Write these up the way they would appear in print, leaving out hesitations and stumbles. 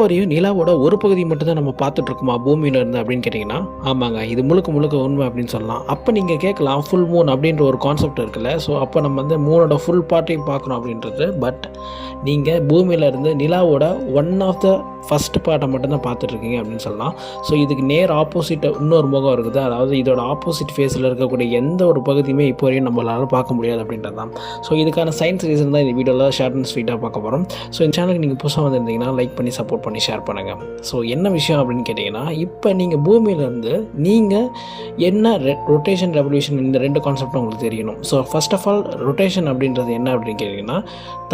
வரையும் நிலாவோட ஒரு பகுதி மட்டும் தான் நம்ம பார்த்துட்டு இருக்கோமா பூமியில இருந்து அப்படின்னு கேட்டிங்கன்னா, ஆமாங்க, இது முழுக்க முழுக்க உண்மை அப்படின்னு சொல்லலாம். அப்போ நீங்கள் கேட்கலாம், ஃபுல் மூன் அப்படின்ற ஒரு கான்செப்ட் இருக்குல்ல, ஸோ அப்போ நம்ம வந்து மூனோட ஃபுல் பார்ட்டையும் பார்க்கணும் அப்படின்றது. பட் நீங்கள் பூமியிலேருந்து நிலாவோட ஒன் ஆஃப் த ஃபஸ்ட் பார்ட்டை மட்டும்தான் பார்த்துட்ருக்கீங்க அப்படின்னு சொல்லலாம். ஸோ இதுக்கு நேர் ஆப்போசிட் இன்னொரு முகம் இருக்குது. அதாவது இதோட ஆப்போசிட் ஃபேஸில் இருக்கக்கூடிய எந்த ஒரு பகுதியுமே இப்போ வரையும் நம்மளால் பார்க்க முடியாது அப்படின்றது தான். ஸோ இதுக்கான சயின்ஸ் ரீசன் தான் இந்த வீடியோவில் ஷார்ட் அண்ட் ஸ்வீட்டாக பார்க்க போகிறோம். ஸோ இந்த சேனலுக்கு நீங்கள் புதுசாக வந்திருந்தீங்கன்னா லைக் பண்ணி சப்போர்ட் பண்ணி ஷேர் பண்ணுங்கள். ஸோ என்ன விஷயம் அப்படின்னு கேட்டிங்கன்னா, இப்போ நீங்கள் பூமியிலேருந்து நீங்கள் என்ன ரொட்டேஷன் ரெவல்யூஷன் இந்த ரெண்டு கான்செப்டும் உங்களுக்கு தெரியணும். So first of all rotation அப்படின்றது என்ன அப்படின்னு கேட்டிங்கன்னா,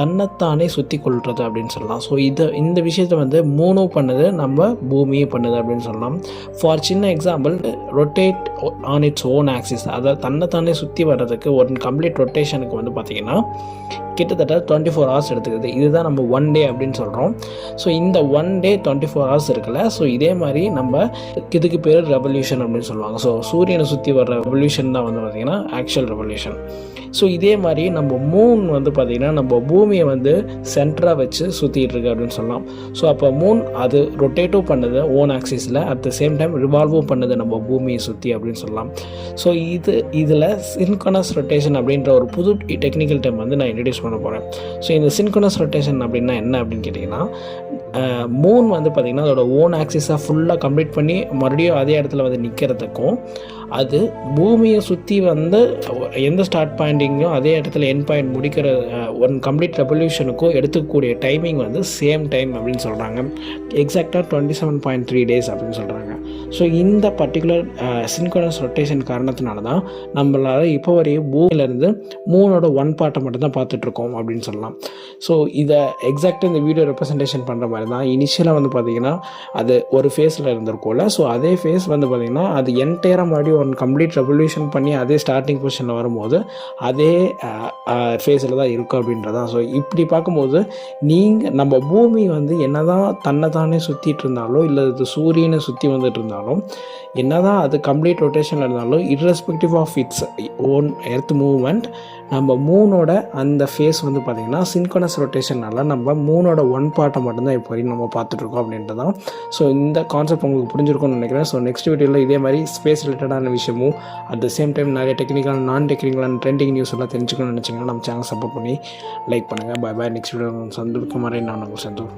தன்னைத்தானே சுற்றி கொள்வது அப்படின்னு சொல்லலாம். ஸோ இந்த விஷயத்தை வந்து மூணும் பண்ணுது, நம்ம பூமியே பண்ணுது அப்படின்னு சொல்லலாம். ஃபார் சின்ன example, rotate on its own axis, அதாவது தன்னைத்தானே சுற்றி வர்றதுக்கு ஒரு கம்ப்ளீட் ரொட்டேஷனுக்கு வந்து பார்த்திங்கன்னா கிட்டத்தட்ட 24 hours எடுத்துக்குது. இதுதான் நம்ம 1 day அப்படின்னு சொல்கிறோம். ஸோ இந்த 1 day 24 hours இருக்குல்ல, ஸோ இதே மாதிரி நம்ம இதுக்கு பேர் ரெவல்யூஷன் அப்படின்னு சொல்லுவாங்க. ஸோ சூரியனை சுற்றி வர ரெவல்யூஷன் தான் வந்து பார்த்திங்கன்னா ஆக்சுவல் ரெவல்யூஷன். ஸோ இதே மாதிரி நம்ம மூன் வந்து பார்த்திங்கன்னா நம்ம பூமியை வந்து சென்டராக வச்சு சுற்றிட்டு இருக்கு அப்படின்னு சொல்லலாம். ஸோ அப்போ மூன் அது ரொட்டேட்டும் பண்ணுது ஓன் ஆக்சிஸில், அட் த சேம் டைம் ரிவால்வும் பண்ணுது நம்ம பூமியை சுற்றி அப்படின்னு சொல்லலாம். ஸோ இதில் சின்கோனஸ் ரொட்டேஷன் அப்படின்ற ஒரு புது டெக்னிக்கல் டைம் வந்து நான் இன்ட்ரடியூஸ் பண்ண போகிறேன். ஸோ இந்த சின்கோனஸ் ரொட்டேஷன் அப்படின்னா என்ன அப்படின்னு கேட்டிங்கன்னா, மூன் வந்து பார்த்திங்கன்னா அதோட ஓன் ஆக்சிஸாக ஃபுல்லாக கம்ப்ளீட் பண்ணி மறுபடியும் அதே இடத்துல வந்து நிற்கிறதுக்கும், அது பூமியை சுற்றி வந்து எந்த ஸ்டார்ட் பாயிண்டிங்கும் அதே இடத்துல என் பாயிண்ட் முடிக்கிற ஒன் கம்ப்ளீட் ரெவல்யூஷனுக்கும் எடுத்துக்கக்கூடிய டைமிங் வந்து சேம் டைம் அப்படின்னு சொல்கிறாங்க. எக்ஸாக்டாக 27.3 days அப்படின்னு சொல்கிறாங்க. ஸோ இந்த பர்டிகுலர் சின்கோனஸ் ரொட்டேஷன் காரணத்தினால தான் நம்மளால் இப்போ வரையும் பூமியிலேருந்து மூனோட ஒன் பார்ட்டை மட்டும் தான் பார்த்துட்ருக்கோம் அப்படின்னு சொல்லலாம். ஸோ இதை எக்ஸாக்டாக இந்த வீடியோ ரெப்ரசன்டேஷன் பண்ணுற மாதிரி தான் இனிஷியலாக வந்து பார்த்திங்கன்னா அது ஒரு ஃபேஸில் இருந்திருக்கும்ல. ஸோ அதே ஃபேஸ் வந்து பார்த்திங்கன்னா அது என்டையராக மறுபடியும் ஒன் கம்ப்ளீட் ரெவல்யூஷன் பண்ணி அதே ஸ்டார்டிங் பொசிஷனில் வரும்போது அதே ஃபேஸில் தான் இருக்கும் அப்படின்றதான். ஸோ இப்படி பார்க்கும்போது நம்ம பூமி வந்து என்ன தான் தன்னைத்தானே சுற்றிட்டு இருந்தாலும், இல்லை இது சூரியனை சுற்றி வந்துட்டு இருந்தாலும், என்ன தான் அது கம்ப்ளீட் ரொட்டேஷனில் இருந்தாலும், irrespective of its own earth movement, நம்ம மூனோட அந்த ஃபேஸ் வந்து பார்த்திங்கன்னா சின்கோனஸ் ரொட்டேஷனால் நம்ம மூனோட ஒன் பார்ட்டை மட்டும்தான் இப்போ வரைக்கும் நம்ம பார்த்துட்ருக்கோம் அப்படின்றது தான். ஸோ இந்த கான்செப்ட் உங்களுக்கு புரிஞ்சிருக்கும்னு நினைக்கிறேன். ஸோ நெக்ஸ்ட் வீடியோவில் இதே மாதிரி ஸ்பேஸ் ரிலேட்டடான விஷயமும் அட் த சேம் டைம் நிறைய technical non technical trending news எல்லாம் தெரிஞ்சுக்கணும்னு நினச்சிங்கன்னா நம்ம சேனல் சப்போர்ட் பண்ணி லைக் பண்ணுங்கள். Bye bye. Next video Santhur குமாரே, நான் உங்கள் சந்தூர்.